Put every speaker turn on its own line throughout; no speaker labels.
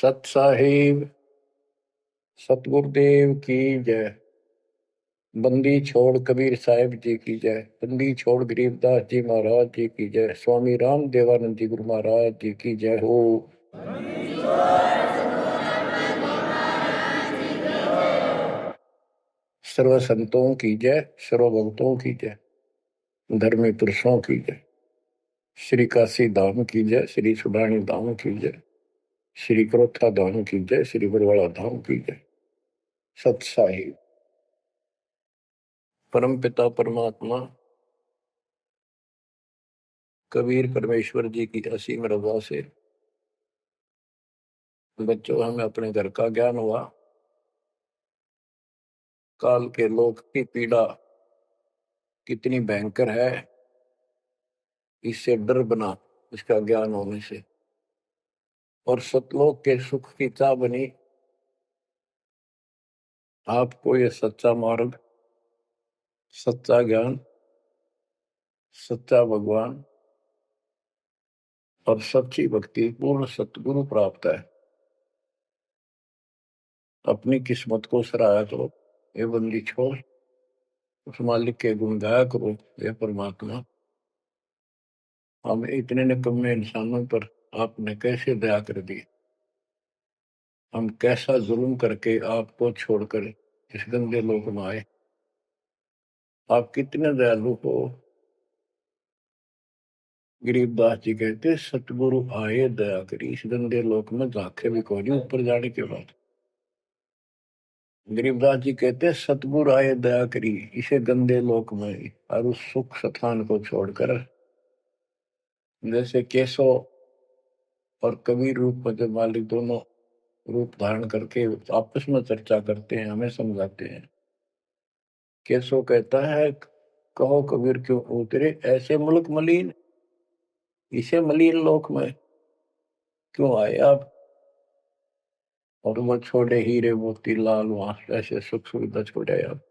सत साहिब सतगुरुदेव की जय। बंदी छोड़ कबीर साहिब जी की जय। बंदी छोड़ गरीबदास जी महाराज जी की जय। स्वामी राम देवानंद जी गुरु महाराज जी की जय हो। सर्व संतों की जय, सर्व भक्तों की जय, धर्मी पुरुषों की जय। श्री काशी धाम की जय, श्री सुडानी धाम की जय, श्री क्रोथा धाम की जय, श्री बरवाड़ा धाम की जय। सत साहिब परम पिता परमात्मा कबीर परमेश्वर जी की असीम रजा से बच्चों हमें अपने घर का ज्ञान हुआ। काल के लोक की पीड़ा कितनी भयंकर है, इससे डर बना इसका ज्ञान होने से। और सतलोक के सुख की चाह बनी आपको ये सच्चा मार्ग, सच्चा ज्ञान, सच्चा भगवान और सच्ची भक्ति पूर्ण सतगुरु प्राप्त है। अपनी किस्मत को सराहा करो, ये बंदी छोड़ उस मालिक के गुण गाया करो। ये परमात्मा, हम इतने निकम्मे इंसानों पर आपने कैसे दया कर दी। हम कैसा जुल्म करके आपको छोड़कर इस गंदे लोक में आए। आप कितने दयालु हो। गरीबदास जी कहते सतगुरु आए दया करी, इस गंदे लोक में झांके भी कोई नहीं ऊपर जाने के बाद। गरीबदास जी कहते सतगुरु आए दया करी इसे गंदे लोक में और उस सुख स्थान को छोड़कर। जैसे केशव और कबीर रूप में जब मालिक दोनों रूप धारण करके आपस में चर्चा करते हैं, हमें समझाते हैं। केशव कहता है कहो कबीर क्यों उतरे ऐसे मुल्क मलिन, इसे मलिन लोक में क्यों आए आप। और वो छोड़े हीरे मोती लाल वहां ऐसे सुख सुविधा छोड़े आप।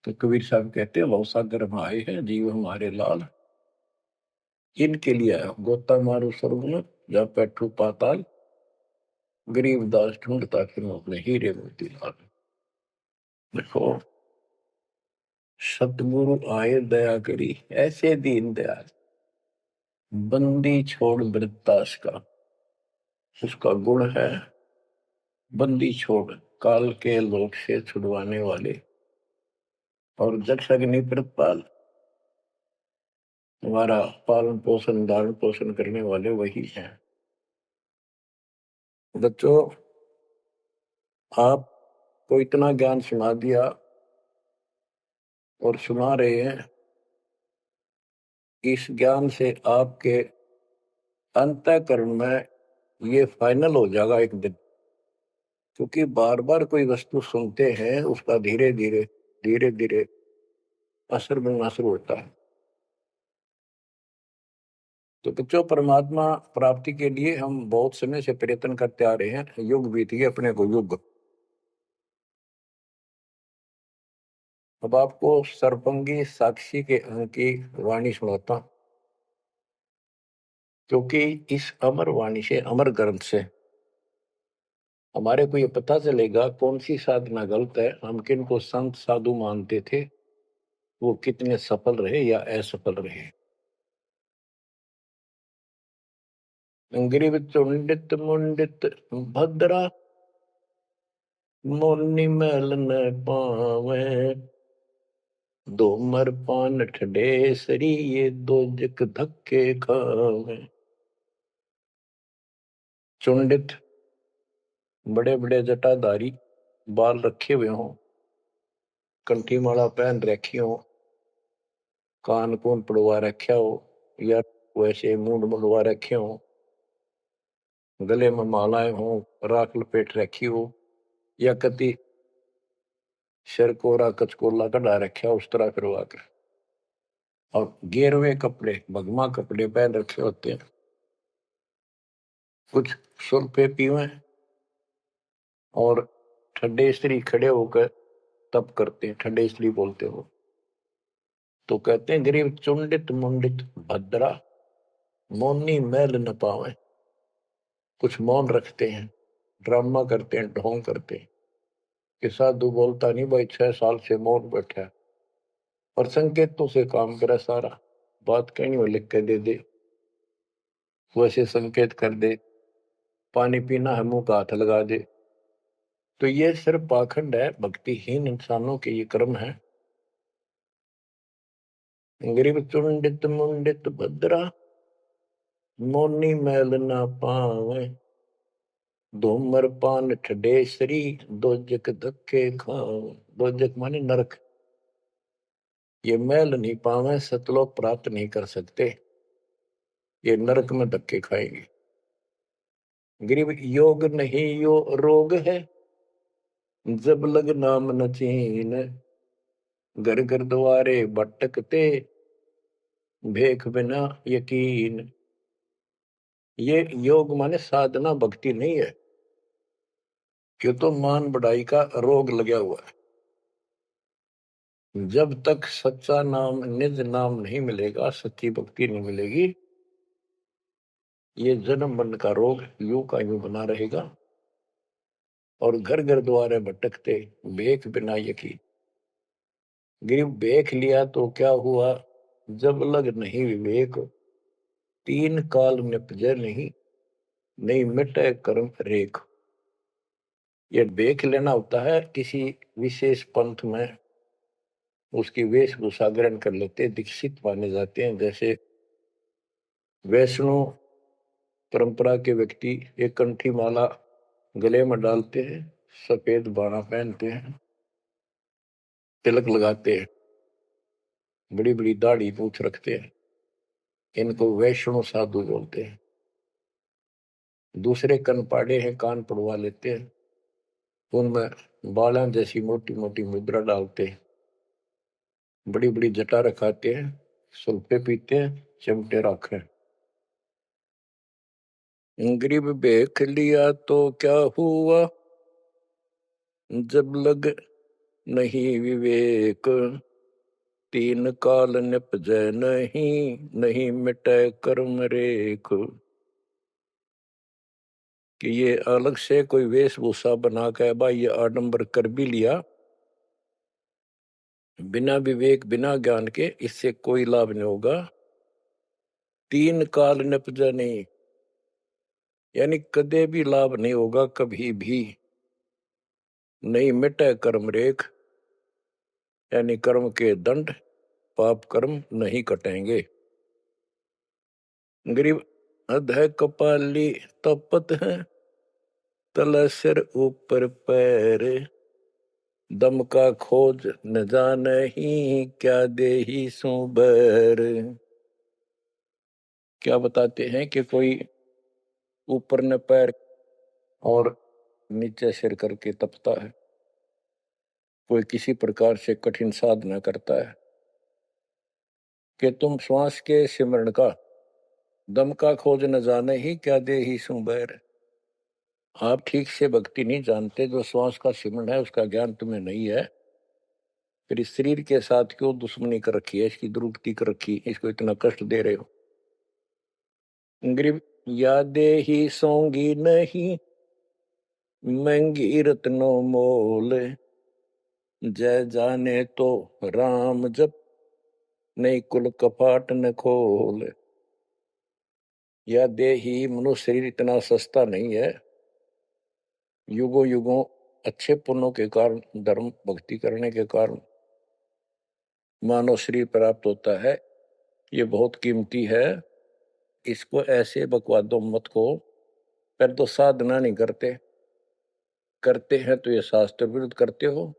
तो कबीर साहब कहते हैं बहुत सागर में आए हैं जीव हमारे लाल, इनके लिए आया गोता मारू स्वर्ग में जा बैठू पाताल, गरीब दास ढूंढता फिर अपने हीरे मोती लाल। देखो सतगुरु आए दया करी ऐसे दीन दयाल, बंदी छोड़ वृत्तास का उसका गुण है। बंदी छोड़ काल के लोक से छुड़वाने वाले और जक्ष अग्नि प्रतपाल, हमारा पालन पोषण धारण पोषण करने वाले वही हैं। बच्चों आपको इतना ज्ञान सुना दिया और सुना रहे हैं। इस ज्ञान से आपके अंतःकरण में ये फाइनल हो जाएगा एक दिन। क्योंकि बार बार कोई वस्तु सुनते हैं उसका धीरे धीरे धीरे धीरे असर बनना शुरू होता है। तो बच्चों परमात्मा प्राप्ति के लिए हम बहुत समय से प्रयत्न करते आ रहे हैं। युग बीत गए अपने को युग। अब आपको सरपंगी साक्षी के अंक की वाणी सुनाता, क्योंकि इस अमर वाणी से अमर ग्रंथ से हमारे को ये पता चलेगा कौन सी साधना गलत है। हम किन को संत साधु मानते थे, वो कितने सफल रहे या असफल रहे। ग्रीव चुंडित मुंडित भद्रा, मोनी मैल न पावे, दो मर पान ठडे सरी ये दो जक धक्के खावे। चुंडित बड़े बड़े जटाधारी, बाल रखे हुए हों, कंठी माला पहन रखी हो, कान कून पड़वा रखा हो या वैसे मुंड मुड़वा रखे हो, गले में मालाएं हो, राख लपेट रखी हो या कति सिर कोरा कचकोला कढ़ा रखा उस तरह करवा कर, और गेरवे कपड़े भगमा कपड़े पहन रखे होते हैं। कुछ सुल्फे पीवे और ठंडे स्त्री खड़े होकर तप करते हैं, ठंडे स्त्री बोलते हो। तो कहते हैं गरीब चुंडित मुंडित भद्रा, मोनी मैल न पावे। कुछ मौन रखते हैं, ड्रामा करते हैं, ढोंग करते हैं कि साधु बोलता नहीं भाई, 6 साल से मौन बैठा है, और संकेतों से काम करे सारा। बात कहीं वो लिख के दे दे, वैसे संकेत कर दे, पानी पीना है मुंह का हाथ लगा दे। तो ये सिर्फ पाखंड है, भक्तिहीन इंसानों के ये कर्म है। गरीब चुंडित मुंडित भद्रा, मोनी मैल ना पावे, धूमर पान ठडेसरी, दोजक धक्के खावे। दोजक माने नरक। ये मैल नहीं पावे, सतलोक प्राप्त नहीं कर सकते, ये नरक में धक्के खाएंगे। गरीब योग नहीं यो रोग है, जब लग नाम न चीन, घर घर द्वारे भटकते, भेख बिना यकीन। ये योग माने साधना भक्ति नहीं है, क्यों तो मान बढ़ाई का रोग लगा हुआ है। जब तक सच्चा नाम, निज नाम नहीं मिलेगा, सच्ची भक्ति नहीं मिलेगी, ये जन्म मरण का रोग यूं का यूं बना रहेगा। और घर घर द्वारे भटकते, भेख बिना यकीन। गिर भेख लिया तो क्या हुआ, जब लग नहीं विवेक, तीन काल निपजे नहीं, नहीं मिटे कर्म रेख। ये भेख लेना होता है किसी विशेष पंथ में, उसकी वेशभूषा ग्रहण कर लेते, दीक्षित माने जाते हैं। जैसे वैष्णव परंपरा के व्यक्ति एक कंठी माला गले में डालते हैं, सफेद बाणा पहनते हैं, तिलक लगाते हैं, बड़ी बड़ी दाढ़ी पूछ रखते हैं, इनको वैष्णव साधु बोलते हैं। दूसरे कन पाड़े हैं, कान पड़वा लेते हैं, उनमें बाला जैसी मोटी मोटी मुद्रा डालते हैं, बड़ी बड़ी जटा रखाते हैं, सुल्फे पीते हैं, चिमटे रखे। गरीब भेख लिया तो क्या हुआ, जब लग नहीं विवेक, तीन काल निपजै नहीं, नहीं मिटे कर्म रेख। कि ये अलग से कोई वेशभूषा बना के भाई ये आडंबर कर भी लिया, बिना विवेक बिना ज्ञान के इससे कोई लाभ नहीं होगा। तीन काल निपजा नहीं, यानी कदे भी लाभ नहीं होगा, कभी भी नहीं मिटे कर्म रेख, यानी कर्म के दंड, पाप कर्म नहीं कटेंगे। गरीब अधः कपाली तपत है, तल सिर ऊपर पैर, दम का खोज न जाने ही, क्या देही सो बैर। क्या बताते हैं कि कोई ऊपर न पैर और नीचे सिर करके तपता है, कोई किसी प्रकार से कठिन साधना करता है, कि तुम श्वास के सिमरण का, दम का खोज न जाने ही, क्या दे ही सु बैर। आप ठीक से भक्ति नहीं जानते, जो श्वास का सिमरण है उसका ज्ञान तुम्हें नहीं है, फिर इस शरीर के साथ क्यों दुश्मनी कर रखी है, इसकी दुरुक्ति कर रखी, इसको इतना कष्ट दे रहे हो। गरीब यादे ही सोंगी नहीं, महंगी रत्नों मोल, जय जाने तो राम जप, नहीं कुल कपाट न खोल। या देही, मनुष्य शरीर इतना सस्ता नहीं है, युगों युगों अच्छे पुण्यों के कारण, धर्म भक्ति करने के कारण मानव शरीर प्राप्त होता है, ये बहुत कीमती है। इसको ऐसे बकवादों मत को, पर तो साधना नहीं करते, करते हैं तो ये शास्त्र विरुद्ध करते हो,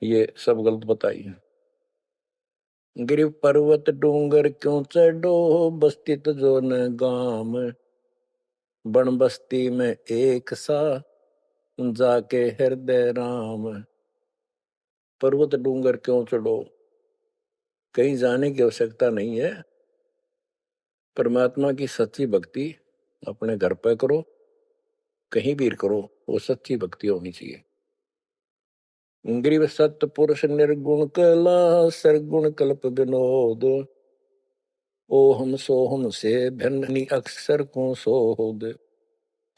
ये सब गलत बताइए। गिर पर्वत डूंगर क्यों चढ़ो, बस्ती तो जो न गाम, बन बस्ती में एक सा, जाके हृदय राम। पर्वत डूंगर क्यों चढ़ो, कहीं जाने की आवश्यकता नहीं है। परमात्मा की सच्ची भक्ति अपने घर पर करो, कहीं भी करो, वो सच्ची भक्ति होनी चाहिए। ग्रीव सत्य पुरुष निर्गुण कला, सरगुण कल्प विनोद, ओहम सोहम से भिन्न अक्षर को सोद।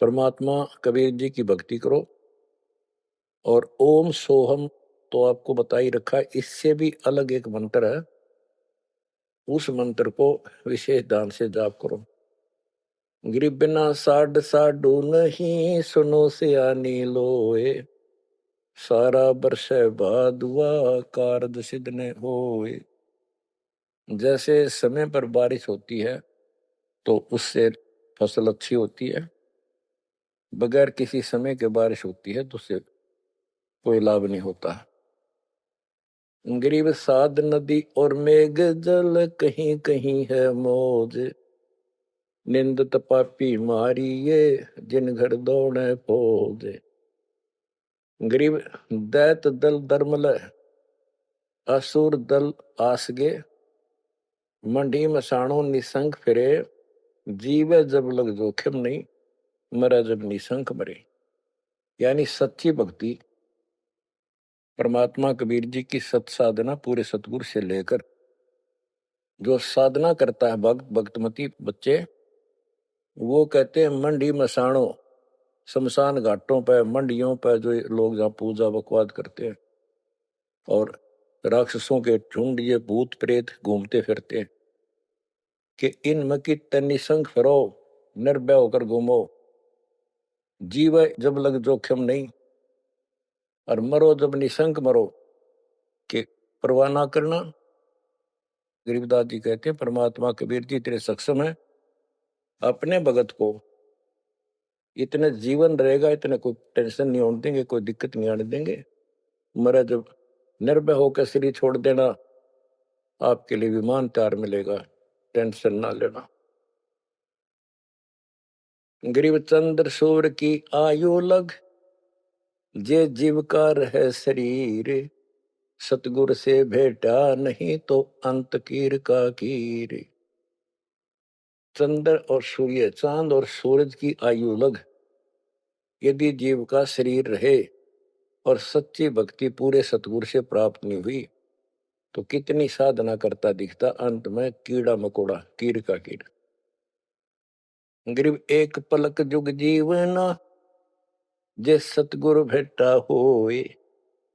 परमात्मा कबीर जी की भक्ति करो। और ओम सोहम तो आपको बता ही रखा है, इससे भी अलग एक मंत्र है, उस मंत्र को विशेष ध्यान से जाप करो। गिरि बिना साड साडू नहीं, सुनो सियानी लोए, सारा बरस भादुआ कारज सिद्ध ने होए। जैसे समय पर बारिश होती है तो उससे फसल अच्छी होती है, बगैर किसी समय के बारिश होती है तो उससे कोई लाभ नहीं होता। ग्रीव साध नदी और मेघ जल, कहीं कहीं है मौज, निंदत पापी मारिये, जिन घर दौड़े फौज। ग्रीव दैत दल दरमल, असुर दल आसगे, मंडी मसाणों निसंग फिरे, जीवे जब लग जोखिम नहीं, मरा जब निसंक मरे। यानी सच्ची भक्ति, परमात्मा कबीर जी की सत साधना पूरे सतगुरु से लेकर जो साधना करता है भक्त भक्तमती बच्चे, वो कहते हैं मंडी मसाणों, शमशान घाटों पर मंडियों पर जो लोग जहाँ पूजा बकवाद करते हैं और राक्षसों के झुंड ये भूत प्रेत घूमते फिरते हैं, कि इन मकी तनिसंग फिरो, निर्भय होकर घूमो, जीव जब लग जोखिम नहीं, और मरो जब निशंक मरो, कि परवाह ना करना। गरीबदास जी कहते हैं परमात्मा कबीर जी तेरे सक्षम है, अपने भगत को इतने जीवन रहेगा, इतने कोई टेंशन नहीं होने देंगे, कोई दिक्कत नहीं आने देंगे। मरा जब निर्भय होकर शरीर छोड़ देना, आपके लिए विमान तैयार मिलेगा, टेंशन ना लेना। गरीब चंद्र सूर्य की आयु लग, जे जीव का रहे शरीर, सतगुर से भेटा नहीं तो अंत कीर का कीर। चंद्र और सूर्य, चांद और सूरज की आयु लग, यदि जीव का शरीर रहे और सच्ची भक्ति पूरे सतगुरु से प्राप्त नहीं हुई, तो कितनी साधना करता दिखता, अंत में कीड़ा मकोड़ा, कीर का कीड़। गरीब एक पलक जुग जीवना, जे सतगुरु भेटा होए,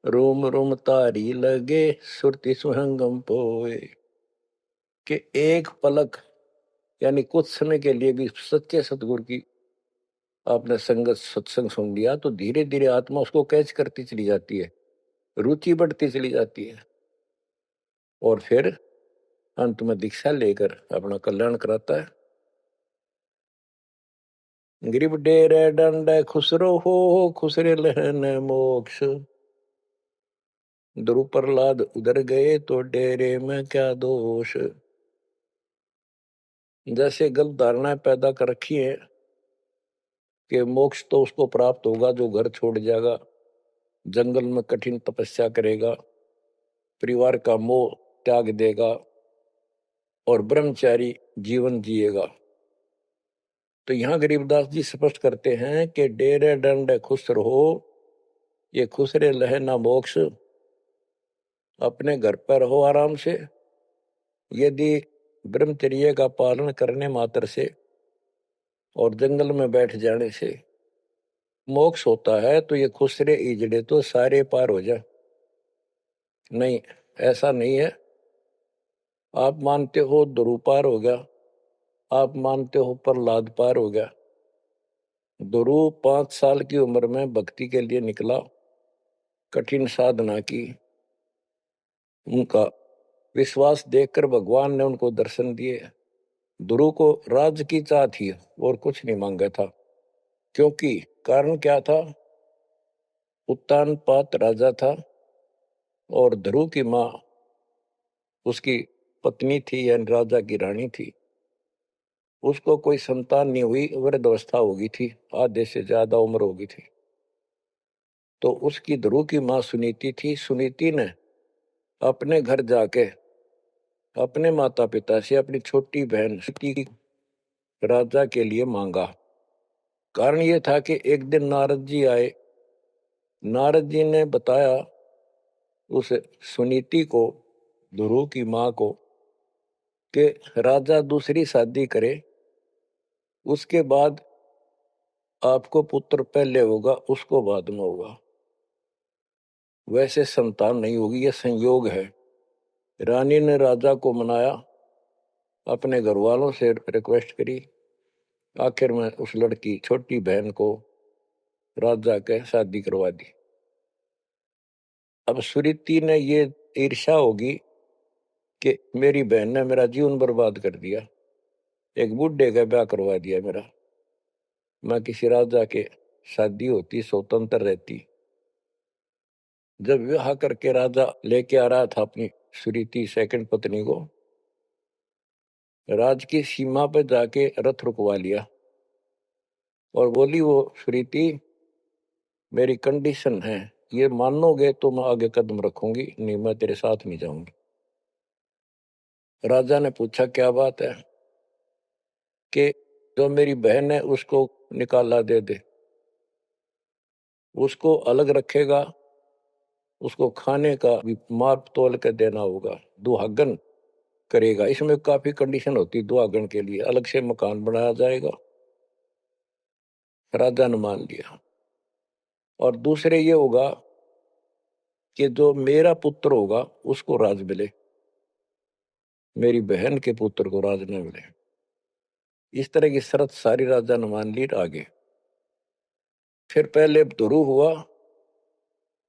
रोम रोम तारी लगे, सुरति सुहंगम पोए। कि एक पलक यानी कुछ समय के लिए भी सच्चे सतगुरु की आपने संगत सत्संग सुन लिया, तो धीरे धीरे आत्मा उसको कैच करती चली जाती है, रुचि बढ़ती चली जाती है, और फिर अंत में दीक्षा लेकर अपना कल्याण कराता है। गिरिब डेरे डंड खुसरो हो, खुसरे लहन मोक्ष, ध्रुव प्रहलाद उधर गए तो डेरे में क्या दोष। जैसे गलत धारणाएं पैदा कर रखी है कि मोक्ष तो उसको प्राप्त होगा जो घर छोड़ जाएगा, जंगल में कठिन तपस्या करेगा, परिवार का मोह त्याग देगा और ब्रह्मचारी जीवन जिएगा। तो यहां गरीबदास जी स्पष्ट करते हैं कि डेरे डंड खुश रहो, ये खुश रे लहे ना मोक्ष, अपने घर पर रहो आराम से। यदि ब्रह्मचर्य का पालन करने मात्र से और जंगल में बैठ जाने से मोक्ष होता है, तो ये खुश रे इजड़े तो सारे पार हो जाए। नहीं, ऐसा नहीं है। आप मानते हो ध्रुव पार हो गया, आप मानते हो प्रहलाद पार हो गया। ध्रुव 5 साल की उम्र में भक्ति के लिए निकला, कठिन साधना की, उनका विश्वास देखकर भगवान ने उनको दर्शन दिए। ध्रुव को राज्य की चाह थी और कुछ नहीं मांगा था, क्योंकि कारण क्या था, उत्तानपाद राजा था और ध्रुव की माँ उसकी पत्नी थी यानी राजा की रानी थी। उसको कोई संतान नहीं हुई, वृद्धावस्था हो गई थी, आधे से ज्यादा उम्र हो गई थी। तो उसकी ध्रुव की माँ सुनीति थी। सुनीति ने अपने घर जाके अपने माता पिता से अपनी छोटी बहन की राजा के लिए मांगा। कारण ये था कि एक दिन नारद जी आए, नारद जी ने बताया उस सुनीति को, ध्रुव की माँ को, कि राजा दूसरी शादी करे, उसके बाद आपको पुत्र पहले होगा, उसको बाद में होगा। वैसे संतान नहीं होगी, यह संयोग है। रानी ने राजा को मनाया, अपने घर वालों से रिक्वेस्ट करी, आखिर में उस लड़की छोटी बहन को राजा के शादी करवा दी। अब सुरीति ने ये ईर्ष्या होगी कि मेरी बहन ने मेरा जीवन बर्बाद कर दिया, एक बूढ़े का ब्याह करवा दिया मेरा, मैं किसी राजा के शादी होती, स्वतंत्र रहती। जब विवाह करके राजा लेके आ रहा था अपनी सुरीति सेकंड पत्नी को, राज की सीमा पर जाके रथ रुकवा लिया और बोली वो सुरीति, मेरी कंडीशन है, ये मानोगे तो मैं आगे कदम रखूंगी, नहीं मैं तेरे साथ नहीं जाऊंगी। राजा ने पूछा क्या बात है? कि जो मेरी बहन है उसको निकाला दे दे, उसको अलग रखेगा, उसको खाने का भी माप तोल के देना होगा, दुहागन करेगा। इसमें काफी कंडीशन होती, दुहागन के लिए अलग से मकान बनाया जाएगा। राजा ने मान लिया। और दूसरे ये होगा कि जो मेरा पुत्र होगा उसको राज मिले, मेरी बहन के पुत्र को राज न मिले। इस तरह की शर्त सारी राजा ने मान ली। आगे फिर पहले ध्रुव हुआ।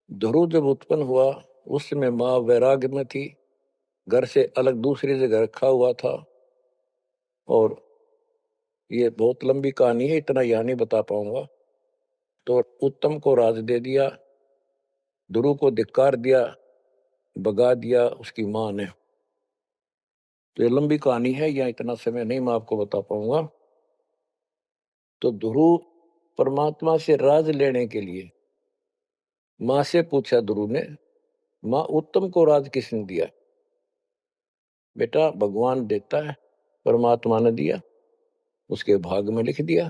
ध्रुव जब उत्पन्न हुआ उस समय माँ वैराग्य में थी, घर से अलग दूसरी जगह रखा हुआ था। और ये बहुत लंबी कहानी है, इतना यहाँ नहीं बता पाऊंगा। तो उत्तम को राज दे दिया, ध्रुव को धिक्कार दिया, भगा दिया उसकी माँ ने। तो ये लंबी कहानी है, यहाँ इतना समय नहीं मैं आपको बता पाऊंगा। तो ध्रुव परमात्मा से राज लेने के लिए माँ से पूछा ध्रुव ने, माँ उत्तम को राज किसने दिया? बेटा भगवान देता है, परमात्मा ने दिया, उसके भाग में लिख दिया,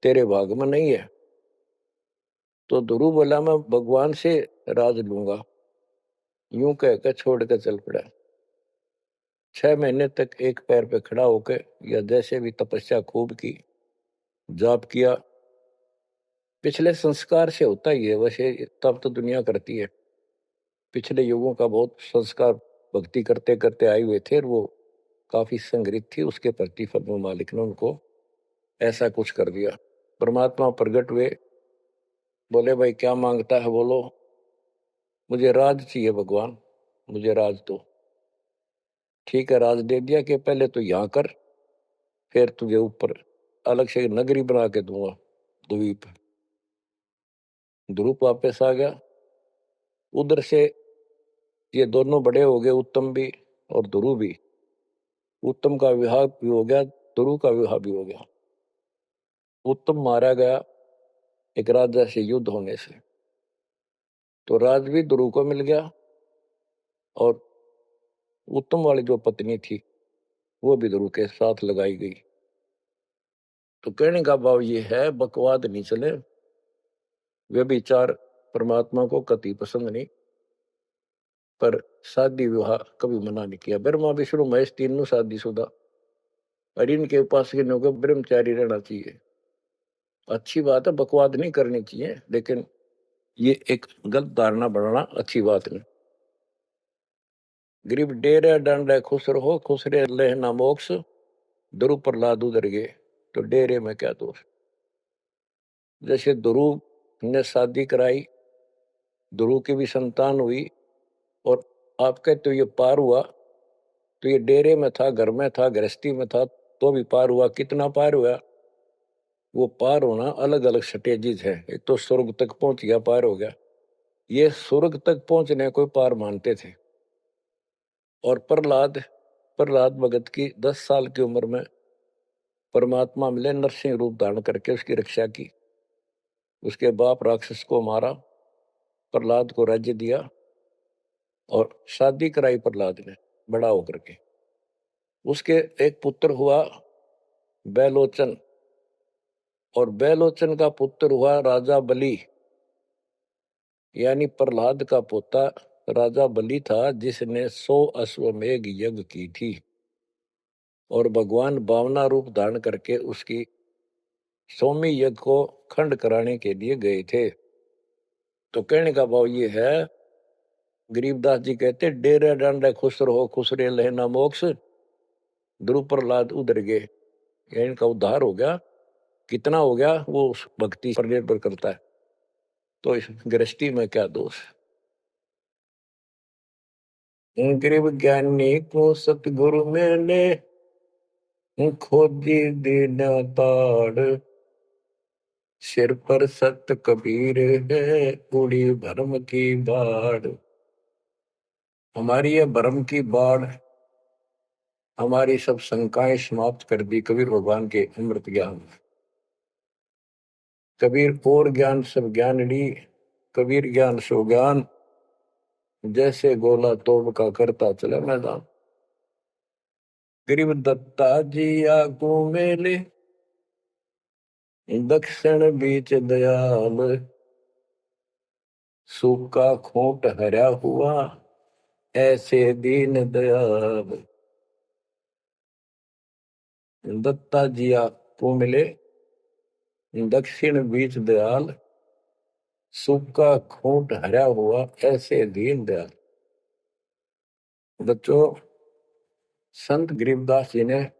तेरे भाग में नहीं है। तो ध्रुव बोला मैं भगवान से राज लूंगा। यूं कहकर छोड़ कर चल पड़ा। 6 महीने तक एक पैर पे खड़ा होकर या जैसे भी तपस्या खूब की, जाप किया। पिछले संस्कार से होता ही है, वैसे तब तो दुनिया करती है। पिछले युगों का बहुत संस्कार भक्ति करते करते आए हुए थे और वो काफी संग्रहित थी, उसके प्रति फिर मालिक ने उनको ऐसा कुछ कर दिया। परमात्मा प्रकट हुए, बोले भाई क्या मांगता है बोलो। मुझे राज चाहिए भगवान, मुझे राज दो। ठीक है, राज दे दिया कि पहले तो यहाँ कर, फिर तुझे ऊपर अलग से नगरी बना के दूंगा द्वीप। ध्रुव वापस आ गया। उधर से ये दोनों बड़े हो गए, उत्तम भी और ध्रुव भी। उत्तम का विवाह भी हो गया, ध्रुव का विवाह भी हो गया। उत्तम मारा गया एक राजा से युद्ध होने से, तो राज भी ध्रुव को मिल गया और उत्तम वाली जो पत्नी थी वो भी ध्रुव के साथ लगाई गई। तो कहने का भाव ये है, बकवाद नहीं चले। व्यभिचार परमात्मा को कति पसंद नहीं, पर शादी विवाह कभी मना नहीं किया। ब्रह्मा विष्णु महेश तीनों शादीशुदा, और इनके उपासक को ब्रह्मचारी रहना चाहिए। अच्छी बात है, बकवाद नहीं करनी चाहिए, लेकिन ये एक गलत धारणा बनाना अच्छी बात नहीं। गरीब डेरे डांडे खुश रहो, खुश रहे लेना मोक्ष, ध्रुव प्रहलाद उधर गए, तो डेरे में क्या दोष। जैसे ध्रुव ने शादी कराई, ध्रुव की भी संतान हुई, और आप कहते हो ये पार हुआ, तो ये डेरे में था, घर में था, गृहस्थी में था, तो भी पार हुआ। कितना पार हुआ? वो पार होना अलग अलग स्टेजेज है। एक तो स्वर्ग तक पहुंच गया, पार हो गया। ये स्वर्ग तक पहुंचने को पार मानते थे। और प्रहलाद प्रहलाद भगत की 10 साल की उम्र में परमात्मा मिले, नरसिंह रूप धारण करके उसकी रक्षा की। उसके बाप राक्षस को मारा, प्रहलाद को राज्य दिया और शादी कराई प्रहलाद ने बड़ा होकर के। उसके एक पुत्र हुआ बैलोचन, और बैलोचन का पुत्र हुआ राजा बलि। यानी प्रहलाद का पोता राजा बलि था, जिसने 100 अश्वमेघ यज्ञ की थी। और भगवान बावना रूप धारण करके उसकी सोमी यज्ञ को खंड कराने के लिए गए थे। तो कहने का भाव ये है, गरीबदास जी कहते डेरे डांडे खुश रहो खुश रे लहना मोक्ष, ध्रुव प्रहलाद उधर गए। इनका उद्धार हो गया। कितना हो गया वो उस भक्ति पर निर्भर करता है। तो इस गृहस्थी में क्या दोष है। गरीब ज्ञानी को सतगुरु मैंने खोजी दीन ताड़, सिर पर सत कबीर है उड़ी भरम की बाढ़। हमारी ये भरम की बाढ़ हमारी सब शंकाएं समाप्त कर दी कबीर भगवान के अमृत ज्ञान। कबीर और ज्ञान सब ज्ञानड़ी, कबीर ज्ञान सो ज्ञान, जैसे गोला तोड़ का करता चले मैदान। गरीब दत्ता जी आगू मेले, दक्षिण बीच दयाल, सूखा खोट हरा हुआ ऐसे दीन दयाल। दत्ता जी आगू मिले, दक्षिण बीच दयाल, सूखा खोट हरा हुआ ऐसे दीन दयाल। बच्चों, संत गरीबदास जी ने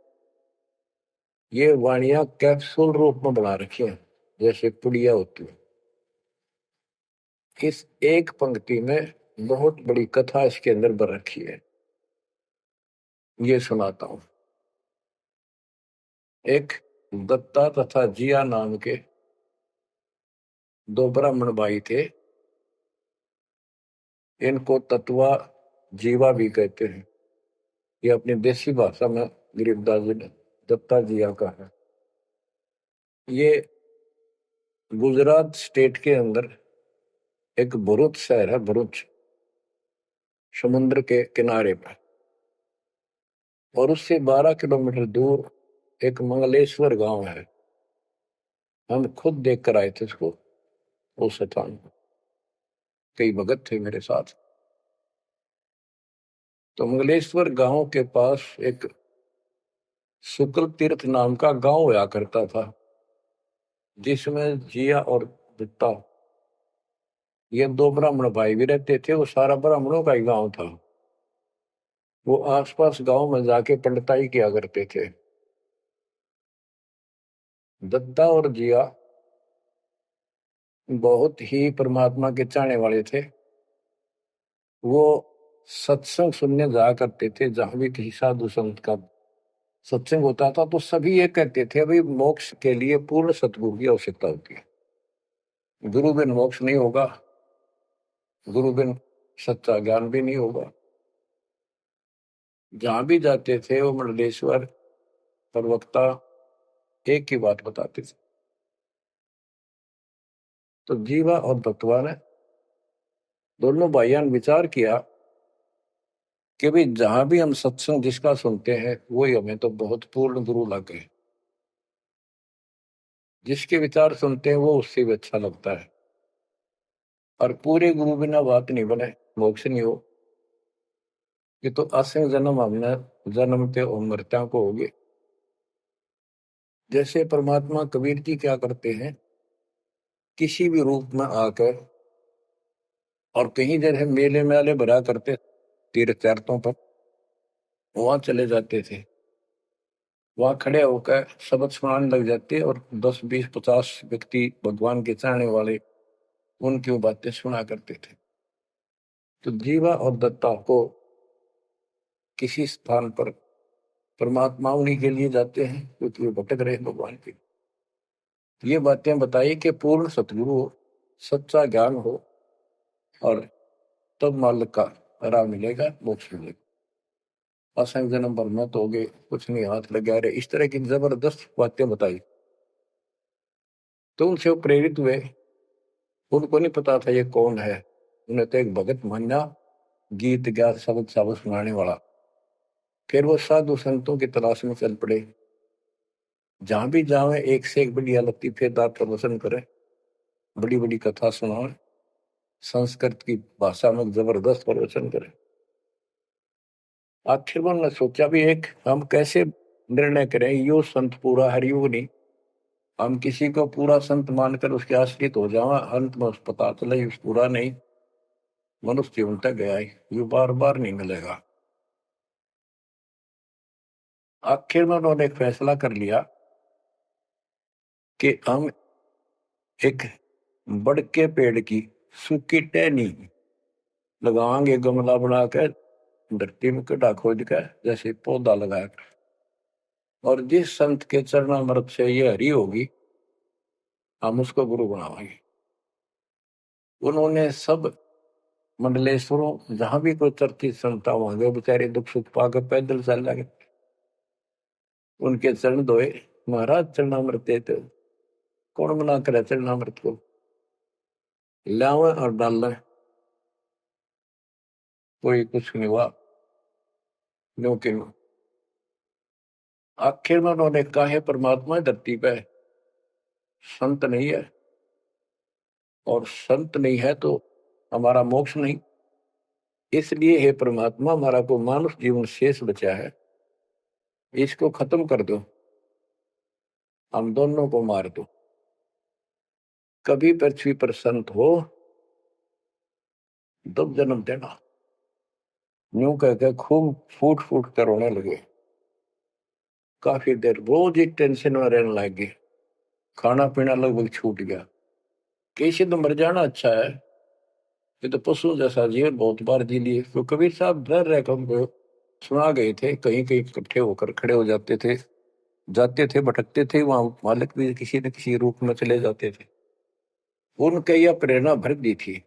ये वाणियां कैप्सूल रूप में बना रखी हैं, जैसे पुड़िया होती है। इस एक पंक्ति में बहुत बड़ी कथा इसके अंदर भर रखी है। ये सुनाता हूं। एक दत्ता तथा जिया नाम के दो ब्राह्मण भाई थे। इनको तत्वा जीवा भी कहते हैं। ये अपनी देसी भाषा में गरीबदास जी ने दत्ता जिया का है। ये गुजरात स्टेट के अंदर एक भरूच शहर है, भरूच, समुद्र के किनारे पर। और उससे 12 किलोमीटर दूर एक मंगलेश्वर गांव है। हम खुद देख कर आए थे इसको, उस स्थान को। कई भगत थे मेरे साथ। तो मंगलेश्वर गांव के पास एक शुक्ल तीर्थ नाम का गांव हुआ करता था, जिसमें जिया और दत्ता ये दो ब्राह्मण भाई भी रहते थे। वो सारा ब्राह्मणों का ही गांव था। वो आसपास गांव में जाके पंडिताई किया करते थे। दत्ता और जिया बहुत ही परमात्मा के चाहने वाले थे। वो सत्संग सुनने जाया करते थे। जहां भी किसी साधु संत का सत्संग होता था तो सभी ये कहते थे भाई मोक्ष के लिए पूर्ण सतगुरु की आवश्यकता होती है। गुरु बिन मोक्ष नहीं होगा, गुरु बिन सच्चा ज्ञान भी नहीं होगा। जहां भी जाते थे वो मंडलेश्वर प्रवक्ता एक ही बात बताते थे। तो जीवा और दत्तवा ने दोनों भाइयों ने विचार किया कि भाई जहां भी हम सत्संग जिसका सुनते हैं वही हमें तो बहुत पूर्ण गुरु लगे। जिसके विचार सुनते हैं वो उससे भी अच्छा लगता है। और पूरे गुरु बिना बात नहीं बने, मोक्ष नहीं हो। ये तो असंग जन्म हमने जन्मते और मरत्या को होगे। जैसे परमात्मा कबीर जी क्या करते हैं, किसी भी रूप में आकर, और कहीं जगह मेले मेले भरा करते तीर्थ तीर्थों पर, वहां चले जाते थे। वहां खड़े होकर शब्द सुनाने लग जाते और 10 20 50 व्यक्ति भगवान के चाहने वाले उनकी वो बातें सुना करते थे। तो जीवा और दत्ता को किसी स्थान पर परमात्मा उन्हीं के लिए जाते हैं क्योंकि वो भटक रहे भगवान के। ये बातें बताई कि पूर्ण सतगुरु हो, सच्चा ज्ञान हो, और तब मालिक का राह मिलेगा, मोक्ष मिलेगा। असंग जन्म पर मत होगे, कुछ नहीं हाथ लगा रहे, इस तरह की जबरदस्त बातें बताई। तो उनसे वो प्रेरित हुए। उनको नहीं पता था ये कौन है। उन्हें तो एक भगत माना, गीत गा शब्द शब्द सुनाने वाला। फिर वो साधु संतों की तलाश में चल पड़े। जहां भी जावे एक से एक बढ़िया लतीफेदार प्रवचन करे, बड़ी बड़ी कथा सुनाए, संस्कृत की भाषा में जबरदस्त प्रवचन करे। आखिर उन्होंने सोचा भी एक हम कैसे निर्णय करें, यो संत पूरा हरियुग नहीं, हम किसी को पूरा संत मानकर उसके आश्रित हो जावा, अंत में उस पता चले उस पूरा नहीं, मनुष्य जीवन तक गया है, ये बार बार नहीं मिलेगा। आखिर में उन्होंने एक फैसला कर लिया कि हम एक बड़ के पेड़ की सूखी टहनी लगाएंगे, गमला बनाकर धरती में गड्ढा खोद कर जैसे पौधा लगाया, और जिस संत के चरणामृत से ये हरी होगी हम उसको गुरु बनाएंगे। उन्होंने सब मंडलेश्वरों जहां भी कोई चर्चित संता होंगे बेचारे दुख सुख पाकर पैदल चल लगे, उनके चरण धोए, महाराज चरणामृत देते, कौन मना करे चरणामृत को, लावे और डाल, कोई कुछ नहीं हुआ। क्योंकि आखिर में उन्होंने कहा है परमात्मा धरती पे संत नहीं है, और संत नहीं है तो हमारा मोक्ष नहीं, इसलिए हे परमात्मा हमारा को मानुष जीवन शेष बचा है, इसको खत्म कर दो, हम दोनों को मार दो, कभी पृथ्वी पर संत हो तब जन्म देना। यूं कहकर खूब फूट फूट कर रोने लगे। काफी देर रोज ही टेंशन में रहने लगे, खाना पीना लगभग छूट गया। कैसे तो मर जाना अच्छा है, ये तो पशु जैसा जीवन बहुत बार जी लिए। तो कबीर साहब डर रहे हमको सुना गए थे, कहीं कहीं इकट्ठे होकर खड़े हो जाते थे, जाते थे, भटकते थे, वहां मालिक भी किसी न किसी रूप में चले जाते थे। उनके यह प्रेरणा भर दी थी।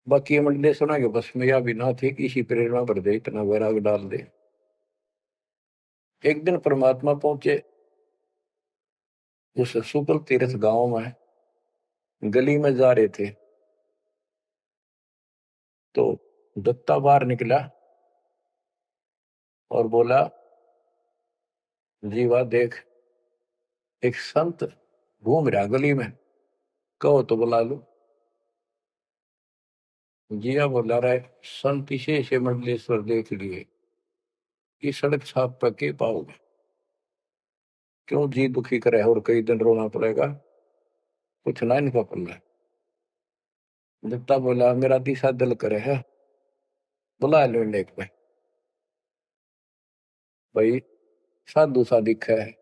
बाकी मंडले सुना के बस में या भी ना थे, किसी प्रेरणा भर दे, इतना वैराग डाल दे। एक दिन परमात्मा पहुंचे उस सुकल तीर्थ गांव में, गली में जा रहे थे तो दत्ता बाहर निकला और बोला, जीवा देख एक संत घूम रहा गली में, कहो तो बुला लो। जिया बोला रहे, संत इसे से मंडलेश्वर देख लिए, कि सड़क छाप पर के पाओगे, क्यों जी दुखी करे और कई दिन रोना पड़ेगा, कुछ ना इनका पल्ला। दत्ता बोला, मेरा तीसरा दिल करे है, बुला लो लेक में। भाई साधु सा दिखा है,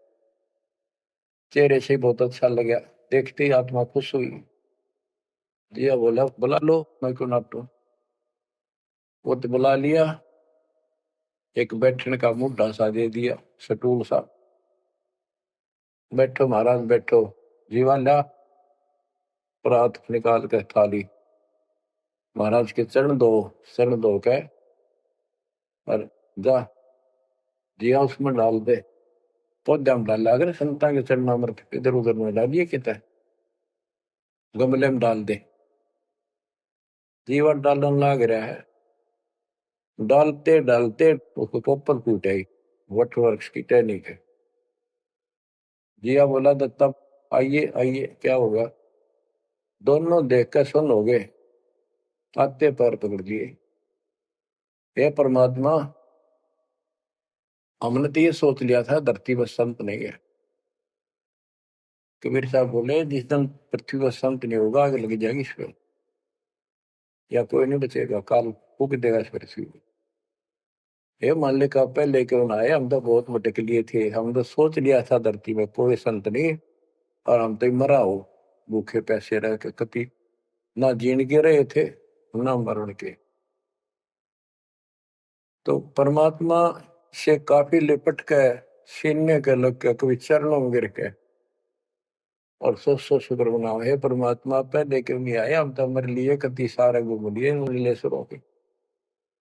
चेहरे से बहुत अच्छा लगा, देखते ही आत्मा खुश हुई। जिया बोला, बुला लो, मैं क्यों नाटू। वो तो बुला लिया, एक बैठने का मुड्ढा सा दे दिया, सटूल सा, बैठो महाराज बैठो। जीवा ला परात निकाल कर थाली, महाराज के चरण दो, चरण दो के और जा जिया उसमें डाल दे। पौधा में डाल, अगर संता के चरणामृत इधर उधर में डालिए, कितना गमले में डाल दे। जीवा डालने लग रहा है, डालते डालते उसको पोपल फूट आई, वट वृक्ष की टहनी के। जिया बोला, दत्ता आइए आइए, क्या होगा। दोनों देखकर सुन हो गए, आते पैर पकड़ लिए। हे परमात्मा, हमने तो ये सोच लिया था धरती पर संत नहीं है। कबीर साहब बोले, जिस दिन पृथ्वी पर संत नहीं होगा आग लग जाएगी इस पर, या कोई नहीं बचेगा, काल फूक देगा इस पृथ्वी को। हे मालिक आप पहले क्यों ना आए, हम तो बहुत भटक लिए थे, हम तो सोच लिया था धरती में कोई संत नहीं, और हम तो मरा हो भूखे पैसे रह के, कति ना जीण के रहे थे ना मरण के। तो परमात्मा से काफी लिपट के सीने के लग के कभी चरणों में गिर के और सौ शुक्र मनाओ, हे परमात्मा पहले क्यों नहीं आए, हम तो हमारे लिए कति सारे घूम लिए नीलेश्वरों के,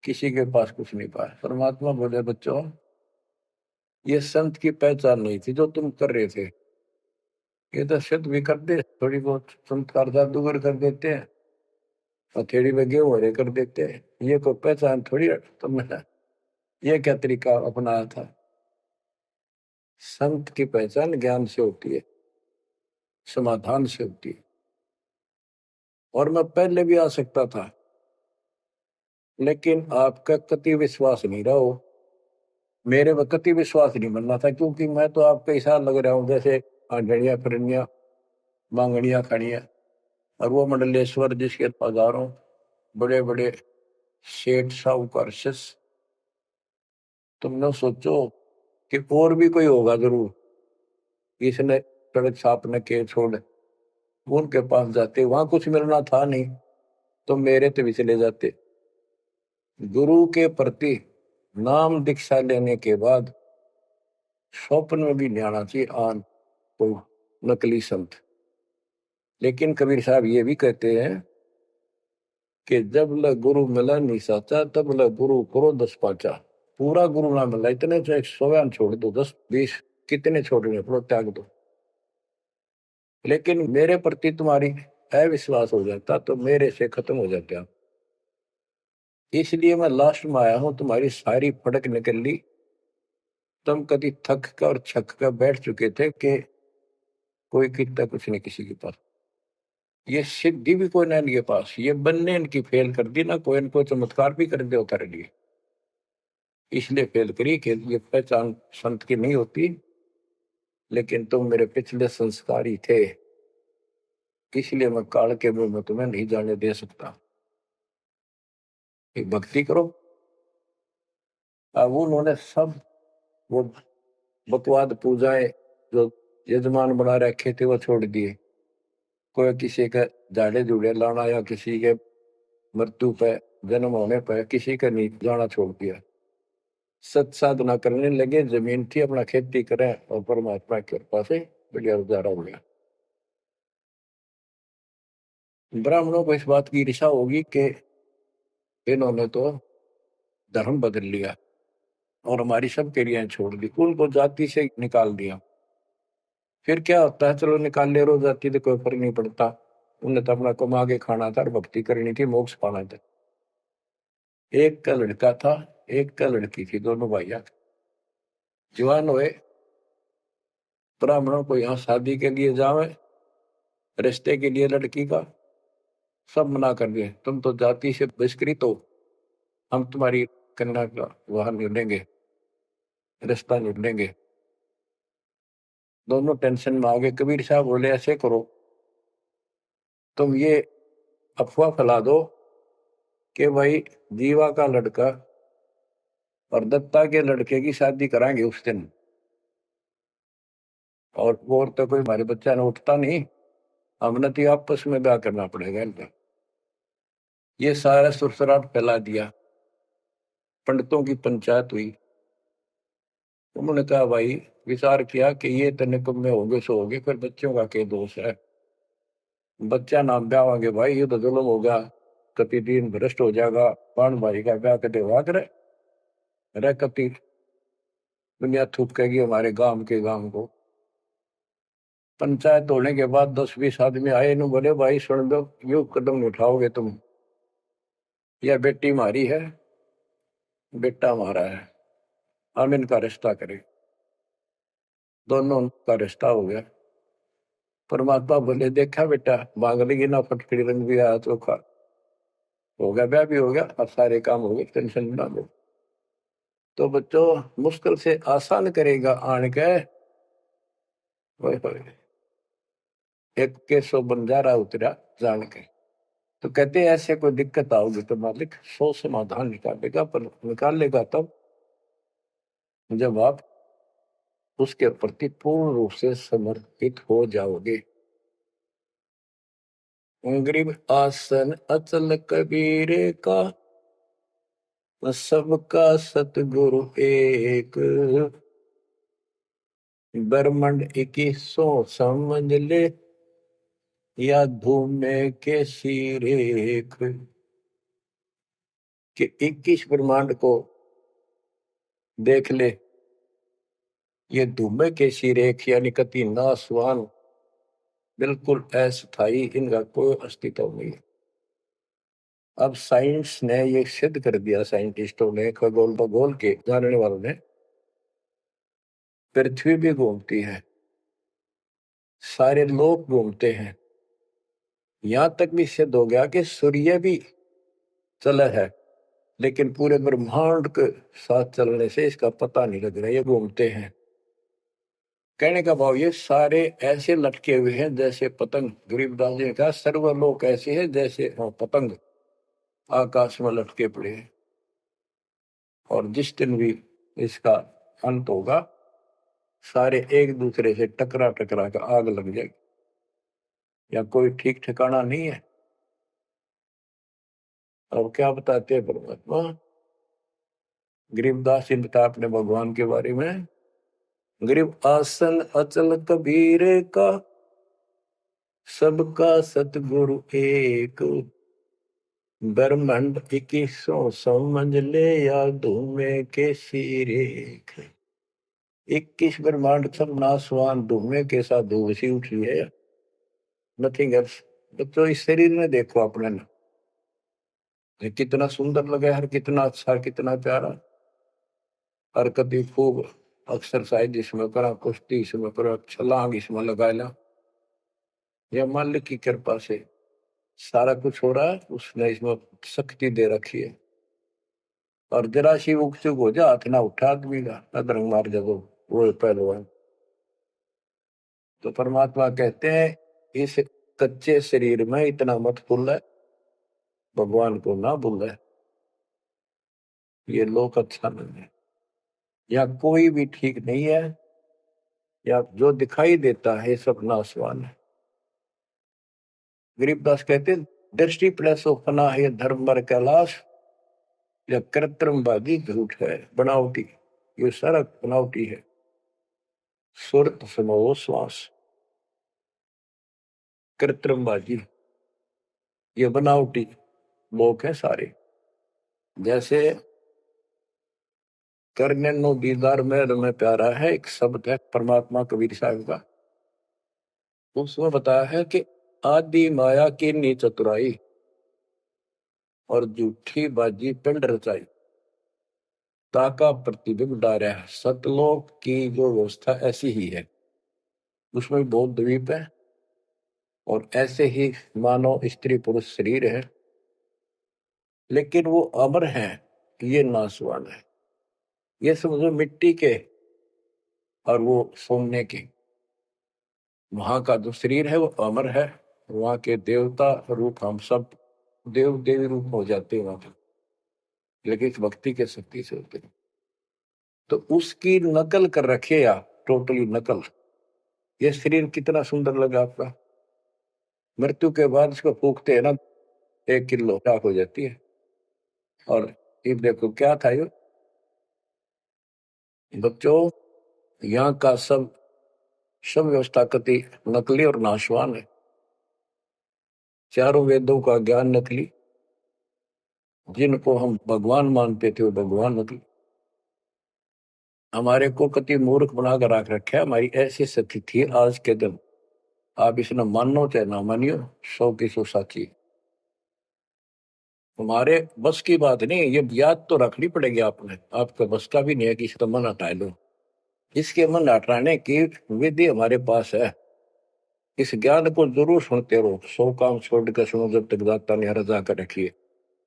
किसी के पास कुछ नहीं पाया। परमात्मा बोले, बच्चों ये संत की पहचान नहीं थी जो तुम कर रहे थे, ये तो सिद्ध भी कर दे, थोड़ी बहुत चमत्कार जादूगर कर देते हैं, हथेड़ी में गेहूं हरे कर देते हैं, ये कोई पहचान थोड़ी है तुमने, ये क्या तरीका अपनाया था। संत की पहचान ज्ञान से होती है, समाधान से होती है। और मैं पहले भी आ सकता था, लेकिन आपका कति विश्वास नहीं रहा हो, मेरे में कति विश्वास नहीं बनना था, क्योंकि मैं तो आपके हिसाब लग रहा हूं जैसे आंधड़िया फिरनिया मांगड़िया खड़िया। और वो मंडलेश्वर जिसके हजारों बड़े बड़े सेठ साहूकार शिष्य, तुम लोग सोचो कि और भी कोई होगा जरूर, इसने सड़क छापने के छोड़ उनके पास जाते, वहां कुछ मिलना था नहीं तो मेरे ते भी चले जाते। गुरु के प्रति नाम दीक्षा लेने के बाद स्वप्न में भी नहीं आना चाहिए आन कोई नकली संत। लेकिन कबीर साहब ये भी कहते हैं कि जब ल गुरु मिला नहीं साचा तब ल गुरु करो 10 पाचा। पूरा गुरु ना मिला, इतने चाहे 100 छोड़ दो, 10 20 कितने छोड़ने पड़ो त्याग दो, लेकिन मेरे प्रति तुम्हारी अविश्वास हो जाता तो मेरे से खत्म हो जाते आप। इसलिए मैं लास्ट में आया हूं, तुम्हारी सारी फड़क निकल ली। तुम कभी थक कर और छक कर बैठ चुके थे कि कोई कितना कुछ नहीं किसी के पास, ये सिद्धि भी कोई ना इनके पास, ये बनने इनकी फेल कर दी ना, कोई इनको चमत्कार भी कर दे उतारे लिए। इसलिए फेल करी कि ये पहचान संत की नहीं होती, लेकिन तुम मेरे पिछले संस्कारी थे, इसलिए मैं काल के मुंह में तुम्हें नहीं जाने दे सकता। एक भक्ति करो। अब उन्होंने सब वो बकवाद पूजाएं जो यजमान बना रखे थे वो छोड़ दिए। कोई किसी के झाड़े झूड़े लाना या किसी के मृत्यु पे जन्म होने पर किसी का नहीं जाना छोड़ दिया। सत साधना करने लगे, जमीन थी अपना खेती करें और परमात्मा की कृपा से बढ़िया गुजारा हो गया। ब्राह्मणों को इस बात की ईर्षा होगी कि इन्होंने तो धर्म बदल लिया और हमारी सब क्रियाएं छोड़ दी, कुल को जाति से निकाल दिया। फिर क्या होता है, चलो निकाल ले रो जाति तो कोई फर्क नहीं पड़ता, उन्हें तो अपना कमा के खाना था और भक्ति करनी थी, मोक्ष पाना था। एक का लड़का था, एक का लड़की थी, दोनों भैया जवान हुए। ब्राह्मणों को यहाँ शादी के लिए जावे, रिश्ते के लिए लड़की का सब मना कर दिए, तुम तो जाति से बहिष्कृत हो, हम तुम्हारी कन्या का वहां नहीं लेंगे, रिश्ता नहीं लेंगे। दोनों टेंशन में आ गए। कबीर साहब बोले ऐसे करो, तुम ये अफवाह फैला दो कि भाई जीवा का लड़का और दत्ता के लड़के की शादी कराएंगे उस दिन, और वो तो कोई हमारे बच्चा ने उठता नहीं, हमने तो आपस में ब्याह करना पड़ेगा इनका। ये सारा सुरसराट फैला दिया, पंडितों की पंचायत हुई। उन्होंने कहा भाई विचार किया कि ये तो निकम्मे होंगे सो होंगे, फिर बच्चों का क्या दोष है, बच्चा नाम ब्यावांगे भाई ये तो जुल्म होगा, कति दिन भ्रष्ट हो जाएगा, पान भाई का ब्याह कदे हुआ करे रे, कति दुनिया थूकेगी हमारे गांव के गांव को। पंचायत होने के बाद 10 20 आदमी आए, इन्हों बोले भाई सुन दो, यू कदम नहीं उठाओगे तुम, यह बेटी हमारी है, बेटा हमारा है, हम इनका रिश्ता करें। दोनों का रिश्ता हो गया। परमात्मा बोले देखा बेटा मांग लेगी ना, फटकड़ी रंग भी आया चोखा हो गया, ब्याह भी हो गया, अब सारे काम हो गए, टेंशन ना लो। तो बच्चों मुश्किल से आसान करेगा आन के, एक के सो बंजारा उतरा जान के। तो कहते हैं ऐसे कोई दिक्कत आओगी तो मालिक 100 समाधान निकालेगा, पर निकालेगा तब जब आप उसके प्रति पूर्ण रूप से समर्पित हो जाओगे। गरीब आसन अचल कबीर का, सबका सतगुरु एक, ब्रह्मंड 2100 समझ ले, या धूमे के सिरेख। कि 21 ब्रह्मांड को देख ले, ये धूमे के सिरेख यानी कति नासवान, बिल्कुल अस्थाई, इनका कोई अस्तित्व नहीं। अब साइंस ने ये सिद्ध कर दिया, साइंटिस्टों ने, खगोल भगोल के जानने वालों ने, पृथ्वी भी घूमती है, सारे लोग घूमते हैं, यहां तक भी सिद्ध हो गया कि सूर्य भी चला है, लेकिन पूरे ब्रह्मांड के साथ चलने से इसका पता नहीं लग रहा, ये घूमते हैं। कहने का भाव ये सारे ऐसे लटके हुए हैं जैसे पतंग। गरीबदास जी ने कहा सर्वलोक ऐसे है जैसे पतंग आकाश में लटके पड़े हैं। और जिस दिन भी इसका अंत होगा सारे एक दूसरे से टकरा टकरा कर आग लग जाएगी, या कोई ठीक ठिकाना नहीं है। और क्या बताते हैं परमात्मा? गरीबदास जी बता अपने भगवान के बारे में, गरीब आसन अचल कबीर का, सबका सतगुरु एक, ब्रह्मांड 2100 समझ ले या धूमे के सिरेख। 21 ब्रह्मांड सब नासवान धूमे के साथ धूसी उठ रही है, नथिंग एल्स। तो इस शरीर में देखो अपने ना, ये कितना सुंदर लगा है, कितना अच्छा, कितना प्यारा। हरकत खूब, एक्सरसाइज इसमें करा, कुश्ती इसमें करा, छलांग इसमें लगा ला। यह मालिक की कृपा से सारा कुछ हो रहा है, उसने इसमें शक्ति दे रखी है। और जरा सी उग चुक हो जा, हाथ ना उठा आदमी का, अदरंग मार जब वो पहलवान। तो परमात्मा कहते हैं इस कच्चे शरीर में इतना मत भूल, भगवान को ना भूल। ये लोक अच्छा नहीं है, या कोई भी ठीक नहीं है, या जो दिखाई देता है सब नासवान है। गरीबदास कहते हैं दृष्टि प्लस फना है धर्म पर कैलाश, या कृत्रिमवादी झूठ है बनावटी, ये सारा बनावटी है। सुरत समो श्वास, कृत्रिमवादी, ये बनावटी लोग हैं सारे। जैसे करने नो दीदार में प्यारा है, एक शब्द है परमात्मा कबीर साहब का, उसमें बताया है कि आदि माया की नी चतुराई और झूठी बाजी पिंड रचाई, ताका प्रतिबिंब डारा है। सतलोक की जो व्यवस्था ऐसी ही है, उसमें भी बहुत द्वीप है, और ऐसे ही मानव स्त्री पुरुष शरीर है, लेकिन वो अमर है, ये नासवान है। ये समझो मिट्टी के और वो सोने के। वहां का जो शरीर है वो अमर है, वहां के देवता रूप हम सब देव देवी रूप हो जाते हैं वहां पर, लेकिन इस भक्ति के शक्ति से होते हैं। तो उसकी नकल कर रखे आप, टोटली नकल। ये शरीर कितना सुंदर लगा आपका, मृत्यु के बाद इसको फूकते हैं ना, 1 किलो राख हो जाती है। और ये देखो क्या था ये बच्चों, यहाँ का सब सब व्यवस्था कति नकली और नाशवान है। चारों वेदों का ज्ञान नकली, जिनको हम भगवान मानते थे वो भगवान नकली। हमारे को कति मूर्ख बनाकर रख रखा है। हमारी ऐसी स्थिति थी आज के दिन, आप इसने मानो चाहे ना मानियो, 100 की 100 साची। हमारे बस की बात नहीं, ये याद तो रखनी पड़ेगी आपने, आपका बस का भी नहीं है कि इसका मन हटा लो। इसके मन हटाने की विधि हमारे पास है। इस ज्ञान को जरूर सुनते रहो, 100 काम छोड़ कर सुनो जब तक दाता ने रजा कर रखी है।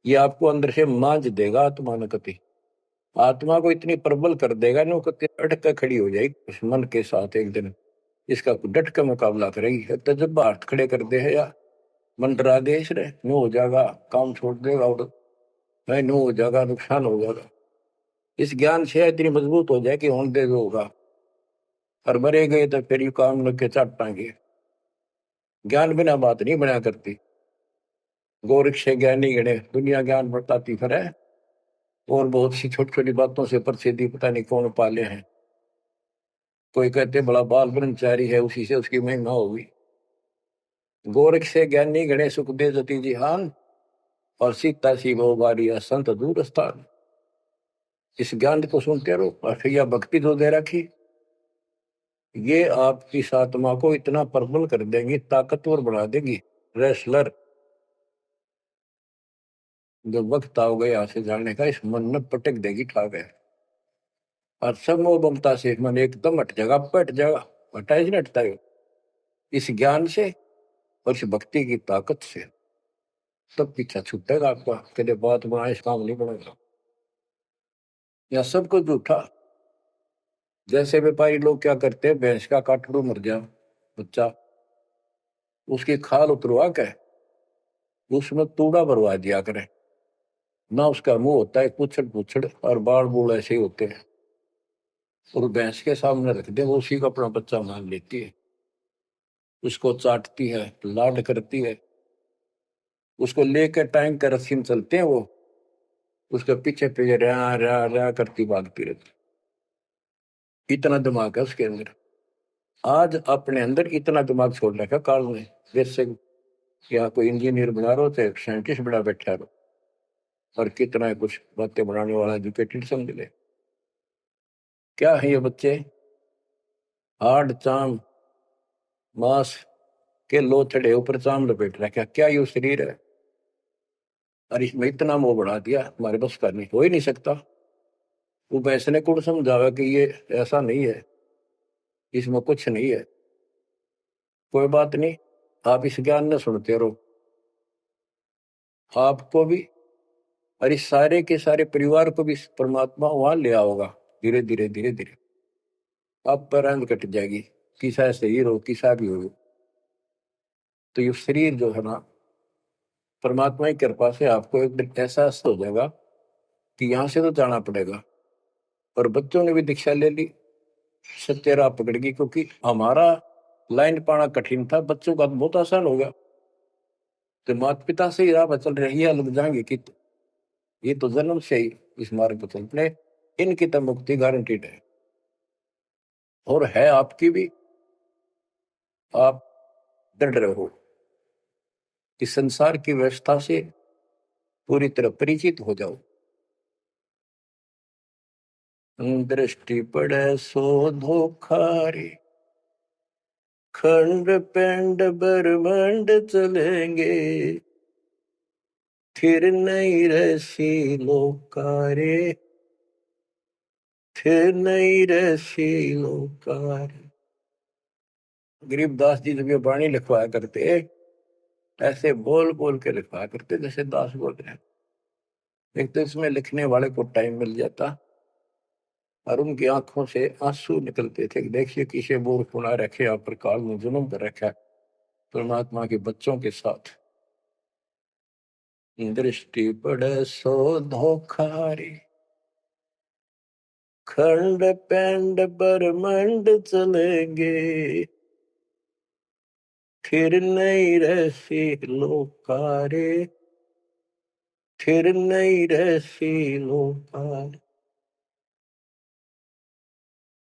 ये आपको अंदर से मांझ देगा आत्मा न कति, आत्मा को इतनी प्रबल कर देगा नो कति अटक कर खड़ी हो जाएगी उस मन के साथ। एक दिन इसका डट का मुकाबला करेगी, तजब हाथ खड़े कर दे है या मंडरा दे इसने, नो हो जाएगा, काम छोड़ देगा और नहीं नो हो जाएगा, नुकसान हो जाएगा। इस ज्ञान से इतनी मजबूत हो जाए कि होने दे जो होगा, और मरे गए तो फिर यू काम लग के चट पाएंगे। ज्ञान बिना बात नहीं बना करती। गोरख से ज्ञानी गणे दुनिया ज्ञान बताती फिर है, और बहुत सी छोटी छोटी बातों से प्रसिद्धि पता नहीं कौन पाले हैं। कोई कहते बड़ा बाल ब्रह्मचारी है, उसी से उसकी महिमा होगी। गोरख से ज्ञानी गणे सुख दे जति जिहान, और सीता सी वो बारी संत दूर स्थान। इस ज्ञान को सुनते रहो, और फिर यह भक्ति जो दे रखी, ये आपकी आत्मा को इतना प्रबल कर देंगी, ताकतवर बना देगी, रेसलर। जब वक्त आओ गया यहाँ से जाने का, इस मन में पटक देगी ठा गया, और सब मोह ममता से मन एकदम हट जाएगा, पट जाएगा। हटा ही नहीं हटता है इस ज्ञान से और इस भक्ति की ताकत से। तब पीछा छूटेगा आपका, कदे बात बनाए इस काम नहीं बनेगा। या सब कुछ झूठा, जैसे व्यापारी लोग क्या करते हैं, भैंस का काटड़ू मर गया बच्चा, उसकी खाल उतरवा के उसमें तूड़ा भरवा दिया करें ना। उसका मुंह होता है पुछड़ पुछड़ और बाल बूल ऐसे ही होते हैं, और भैंस के सामने रख दे, वो उसी का अपना बच्चा मान लेती है, उसको चाटती है, लाड करती है। उसको लेकर टाइम का रस्सी में चलते हैं वो, उसके पीछे पीछे रहा रहा रहा करती भागती रहती। इतना दिमाग है उसके अंदर। आज अपने अंदर इतना दिमाग छोड़ रखा काल ने, जैसे या कोई इंजीनियर बना रहा हो चाहे साइंटिस्ट बना बैठा रहो, और कितना है कुछ बातें बनाने वाला एजुकेटेड समझ ले। क्या है ये बच्चे, हाड चाम मांस के लोथड़े ऊपर चाम लपेट रखा, क्या ये शरीर है? और इसमें इतना मोह बढ़ा दिया, हमारे बस का नहीं, हो ही नहीं सकता। वो वैसे ने कौन समझावा कि ये ऐसा नहीं है, इसमें कुछ नहीं है। कोई बात नहीं, आप इस ज्ञान न सुनते रहो, आपको भी और इस सारे के सारे परिवार को भी परमात्मा वहां ले आओगा। धीरे धीरे धीरे धीरे आप पर रंग कट जाएगी, किसा शरीर हो किसा भी हो। तो ये शरीर जो है ना, परमात्मा की कृपा से आपको एक दिन एहसास हो जाएगा कि यहाँ से तो जाना पड़ेगा। और बच्चों ने भी दीक्षा ले ली, सत्य राह पकड़ गई, क्योंकि हमारा लाइन पाना कठिन था, बच्चों का तो बहुत आसान हो गया। तो माता पिता से ही राह पर चल रही है, लग जाएंगे कि ये तो जन्म से ही इस मार्ग पर चल पड़े, इनकी तो मुक्ति गारंटीड है। और है आपकी भी, आप डर रहे हो कि संसार की व्यवस्था से पूरी तरह परिचित हो जाओ। दृष्टि पड़े सो धोखा रे, खंड पेंड ब्रह्मांड चलेंगे, फिर नहीं रसी लोकारे, फिर नहीं रसी लोकारे। गरीबदास जी जब ये वाणी लिखवाया करते, ऐसे बोल बोल के लिखवाया करते जैसे दास बोल रहे हैं। एक तो इसमें लिखने वाले को टाइम मिल जाता, और उनकी आंखों से आंसू निकलते थे। देखिए किसे मूर्ख बना रखे, यहाँ पर काल में जुल्म कर रखा है परमात्मा के बच्चों के साथ। दृष्टि पड़े सो धोखा रे, खंड पेंड ब्रह्मांड चलेंगे, फिर नहीं रहसी लोकारे, फिर नहीं रहसी लोकारे।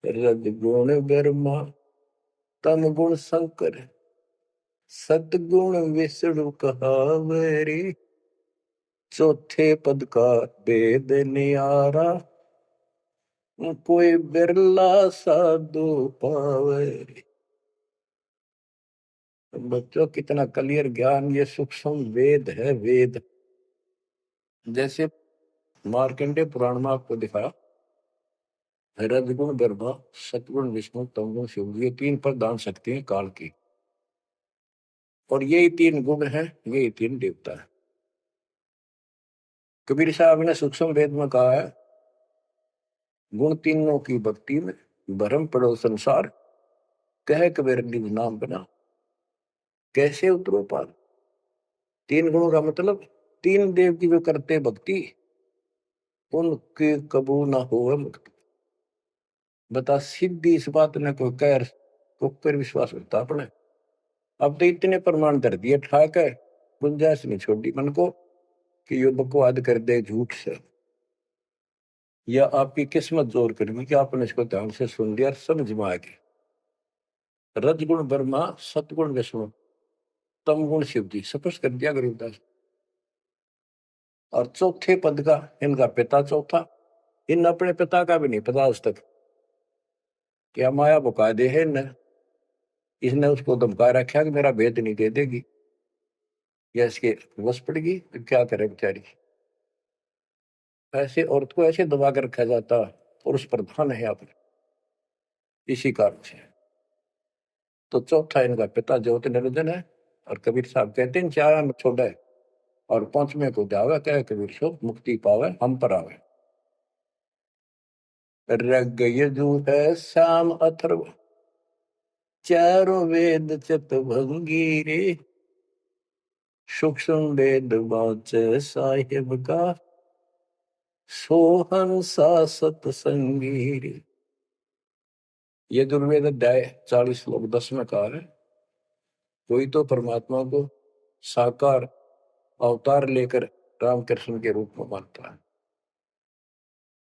रज गुण ब्रह्मा तम गुण शंकर, सतगुण विष्णु कहावरी, चौथे पद का वेद नियारा, कोई बिरला साधु पावे। बच्चों कितना क्लियर ज्ञान, ये सूक्ष्म वेद है, वेद। जैसे मार्कंडे पुराण में आपको दिखाया, रजगुण ब्रह्मा, सतगुण विष्णु, तमगुण शिव, ये तीन प्रधान शक्ति हैं काल की, और यही तीन गुण हैं, यही तीन देवता है। कबीर साहब ने सूक्ष्म वेद में कहा है, गुण तीनों की भक्ति में भरम पड़ो संसार, कह कबीर निज नाम बना, कैसे उतरो पार। तीन गुणों का मतलब, तीन देव की जो करते भक्ति, उनके कबू ना हो मुक्ति। बता सीधी इस बात ने कोई कह तो पर विश्वास होता अपने। अब तो इतने प्रमाण धर दिए ठाक है, गुंजाइश नहीं छोड़ी मन को कि यो बकवाद कर दे झूठ से, या आपकी किस्मत जोर करनी कि आपने इसको ध्यान से सुन लिया, समझ में आ गई। रजगुण ब्रह्मा, सतगुण विष्णु, तम गुण शिव जी, स्पष्ट कर दिया गरीबदास। और चौथे पद का इनका पिता चौथा, इन अपने पिता का भी नहीं पता आज तक, क्या माया बुका दे है न, इसने उसको धमका रखा कि मेरा भेद नहीं दे देगी, या इसके वश पड़ेगी तो क्या करे बेचारी। ऐसे औरत को ऐसे दबा कर रखा जाता, पुरुष प्रधान है यहाँ पर, इसी कारण से। तो चौथा इनका पिता ज्योति निरंजन है। और कबीर साहब कहते हैं, चार में छोड़ा है और पांचवें को जावे, कहे कबीर सो मुक्ति पावे हम पर आवे। ऋग यजु है श्याम अथर्व, चारों वेद चतुर्भंगी रे, सूक्ष्म वेद वाचे साहिब का, सोहन सा सतसंगी रे। ये दुर्वेद अध्याय 40 श्लोक 10 में कहा है, कोई तो परमात्मा को साकार अवतार लेकर रामकृष्ण के रूप में मानता है,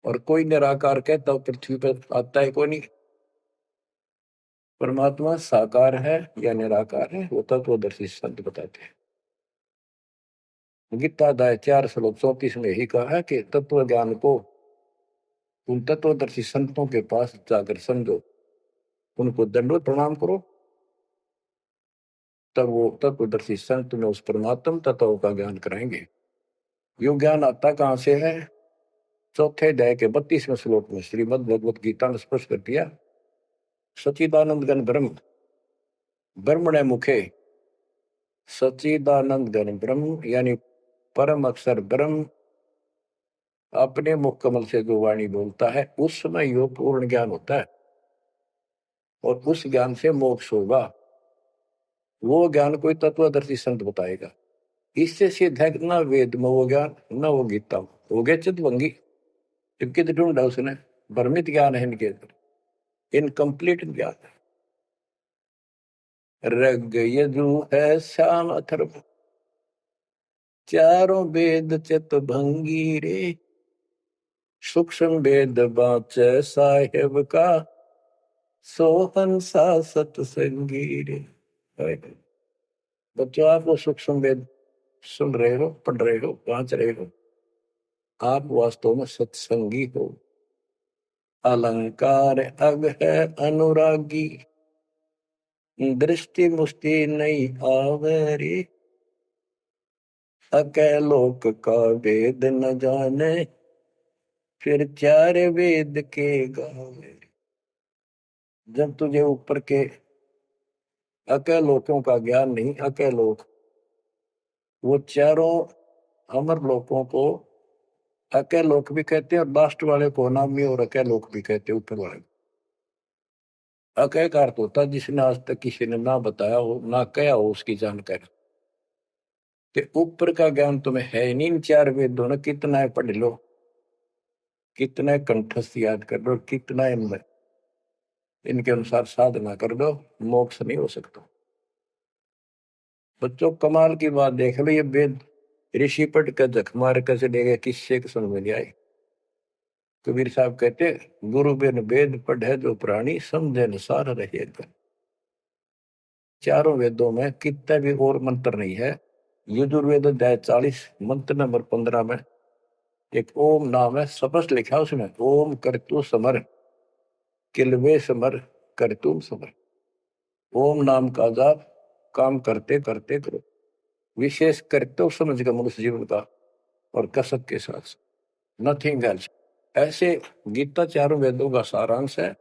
और कोई निराकार कहता तो पृथ्वी पर आता है कोई नहीं। परमात्मा साकार है या निराकार है वो तत्वदर्शी संत बताते हैं। गीता अध्याय 4 श्लोक 34 में ही कहा है कि तत्व ज्ञान को उन तत्वदर्शी संतों के पास जाकर समझो, उनको दंडवत प्रणाम करो, तब वो तत्वदर्शी संत में उस परमात्म तत्व का ज्ञान कराएंगे। यो ज्ञान आता कहां से है? चौथे अध्याय के 32वें श्लोक में श्रीमद् भगवत गीता ने स्पष्ट कर दिया, सच्चिदानंद घन ब्रह्म ब्रह्मणे मुखे, सच्चिदानंद घन ब्रह्म यानी परम अक्षर ब्रह्म अपने मुख कमल से जो वाणी बोलता है उसमें यो पूर्ण ज्ञान होता है, और उस ज्ञान से मोक्ष होगा। वो ज्ञान कोई तत्वदर्शी संत बताएगा। इससे सिद्ध है ना वेद में वो ज्ञान न वो गीता में, हो गए चितवंगी। कित ढूंढा उसने, भ्रमित ज्ञान है इनके अंदर, इनकम्प्लीट ज्ञान है। ऋग यजु है श्याम अथर्व, चारों वेद चितभंगी रे, सूक्ष्म वेद बाचे साहेब का, सोहन सा सतसंगी रे। बच्चों आप वो सूक्ष्म वेद सुन रहे हो, पढ़ रहे हो, वांच रहे हो, आप वास्तव में सत्संगी हो। अलंकार अग है अनुरागी, दृष्टि मुष्टि नहीं आवरी, अकैलोक का वेद न जाने, फिर चार वेद के गावे। जब तुझे ऊपर के अकैलोकों का ज्ञान नहीं, अकैलोक वो चारों अमर लोकों को अकैलोक भी कहते हैं, और लास्ट वाले को नामी और अकैलोक भी कहते हैं, ऊपर वाले। अकय का अर्थ होता जिसने आज तक किसी ने ना बताया हो ना कहा हो उसकी जानकारी। तो ऊपर का ज्ञान तुम्हें है नहीं, इन चार वेदों ने कितना है पढ़ लो, कितना कंठस्थ याद कर लो, कितना इनमें इनके अनुसार साधना कर दो, मोक्ष नहीं हो सकता। बच्चों कमाल की बात देख लो, ये वेद ऋषि पढ़ कर जख मार कर चले गए, किससे समझ में नहीं आई। कबीर साहब कहते, गुरु बिन वेद पढ़े जो प्राणी, समझे अनुसार रहे। चारों वेदों में कितना भी और मंत्र नहीं है। यजुर्वेद अध्याय 40 मंत्र नंबर 15 में एक ओम नाम है, स्पष्ट लिखा उसमें, ओम करतु समर किलवे समर करतुम समर। ओम नाम का जाप काम करते करते करो, विशेष कर्तव्य समझ कर मनुष्य जीवन का, और कसक के साथ, नथिंग एल्स। ऐसे गीता चारों वेदों का सारांश है।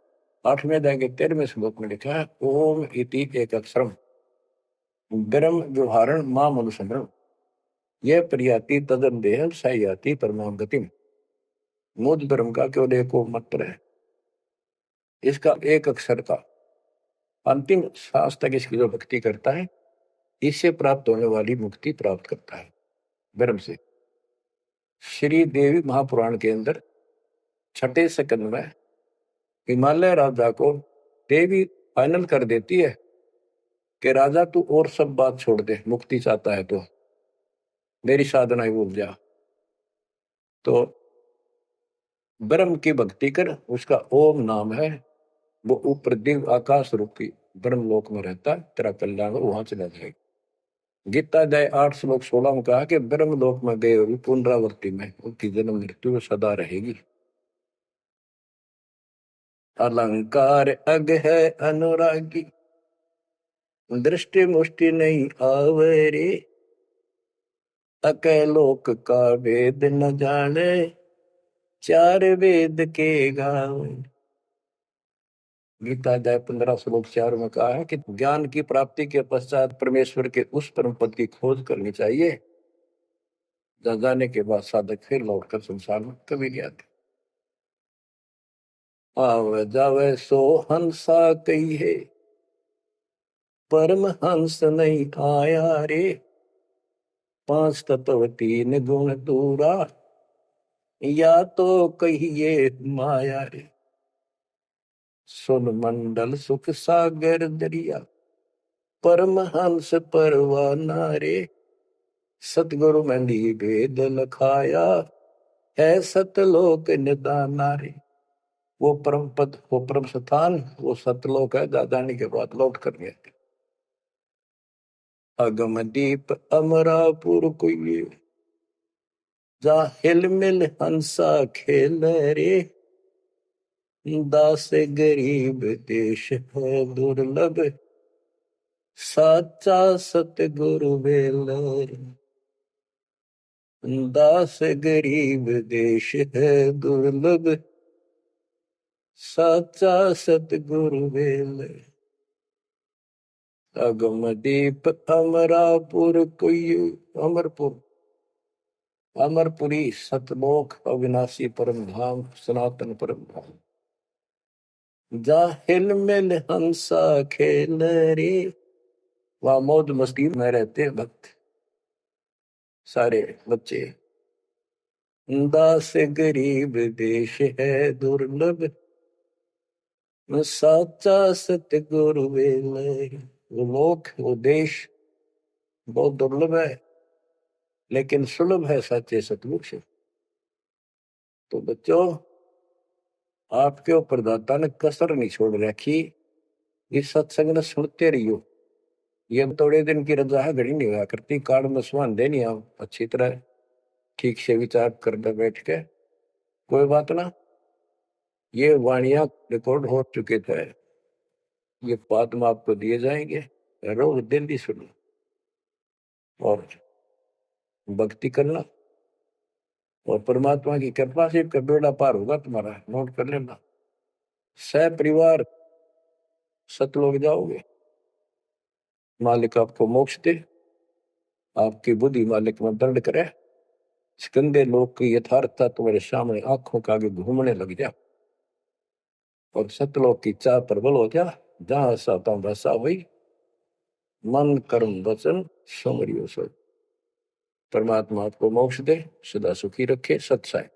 8वें अध्याय के 13वें श्लोक में लिखा है, ओम इति एक अक्षरम ब्रह्म व्यवहारण मां मनुष्य, यह प्रियाति तदन देह सयाति परमाम गतिम। मुझ ब्रह्म का केवल एक मंत्र है, इसका एक अक्षर का अंतिम सांस तक इसकी जो भक्ति करता है, इससे प्राप्त होने वाली मुक्ति प्राप्त करता है ब्रह्म से। श्री देवी महापुराण के अंदर 6ठे सेकंड में हिमालय राजा को देवी फाइनल कर देती है कि राजा तू और सब बात छोड़ दे, मुक्ति चाहता है तो मेरी साधना ही भूल जा, तो ब्रह्म की भक्ति कर। उसका ओम नाम है, वो ऊपर दिव्य आकाश रूपी ब्रह्म लोक में रहता है, तेरा कल्याण वहां चला जाएगा। गीता अध्याय 8 श्लोक 16 में कहा कि ब्रह्म लोक में गए हुए पुनरावृत्ति में उनकी जन्म मृत्यु सदा रहेगी। अलंकार अग है अनुरागी, दृष्टि मुष्टि नहीं आवरे, अकैलोक का वेद न जाने, चार वेद के गावे। गीता अध्याय 15 श्लोक 4 में कहा है कि ज्ञान की प्राप्ति के पश्चात परमेश्वर के उस परम पद की खोज करनी चाहिए, जहाँ जाने के बाद साधक फिर लौटकर संसार में कभी नहीं आते। आवे जावे सो हंसा कही है, परम हंस नहीं आया रे। पांच तत्व तीन गुण दूरा, या तो कहिए माया रे। सुन मंडल सुख सागर दरिया, परम हंस परवाना रे। सतगुरु मंदी भेद लखाया, है सतलोक निदाना रे। वो परम पद, वो परम स्थान, वो सतलोक है। दादानी के बाद लौट कर गए। अगम दीप अमरापुर कोई, जा हिल मिल हंसा खेल रे। दास गरीब देश है दुर्लभ, साचा सतगुरु बेल रे। दास गरीब देश है दुर्लभ, साचा सतगुरु बेल। अगम दीप अमरापुर कोई, अमरपुर, अमरपुरी सतलोक अविनाशी परम धाम, सनातन परम धाम। जा हिल मिल हंसा खेल रे। वहां मौज मस्ती में रहते भक्त, सारे बच्चे। दास गरीब देश है दुर्लभ, साचा सतगुरु बेल। वो लोक, वो देश बहुत दुर्लभ है, लेकिन सुलभ है साचे सतगुरु से। तो बच्चों, आपके ऊपर दाता ने कसर नहीं छोड़ रखी। इस सत्संग ने सुनते रहियो। ये थोड़े दिन की रजा है, घड़ी नहीं हुआ करती। काल में सुहान देनी आप अच्छी तरह ठीक से विचार करने बैठ के। कोई बात ना, ये वाणियां रिकॉर्ड हो चुके थे, ये बाद में आपको दिए जाएंगे। रोज दिल्ली सुनो और भक्ति करना, और परमात्मा की कृपा से का बेड़ा पार होगा तुम्हारा। नोट कर लेना, सह परिवार सतलोक जाओगे। मालिक आपको मोक्ष दे, आपकी बुद्धि मालिक में दंड करे। इस गंदे लोग की यथार्थता तुम्हारे सामने आंखों के आगे घूमने लग जा, और सतलोक की चाह प्रबल हो जा। जहां साता बसा हुई, मन कर्म वचन समरियो सो। परमात्मा आपको मोक्ष दे, सदा सुखी रखे। सत्संग।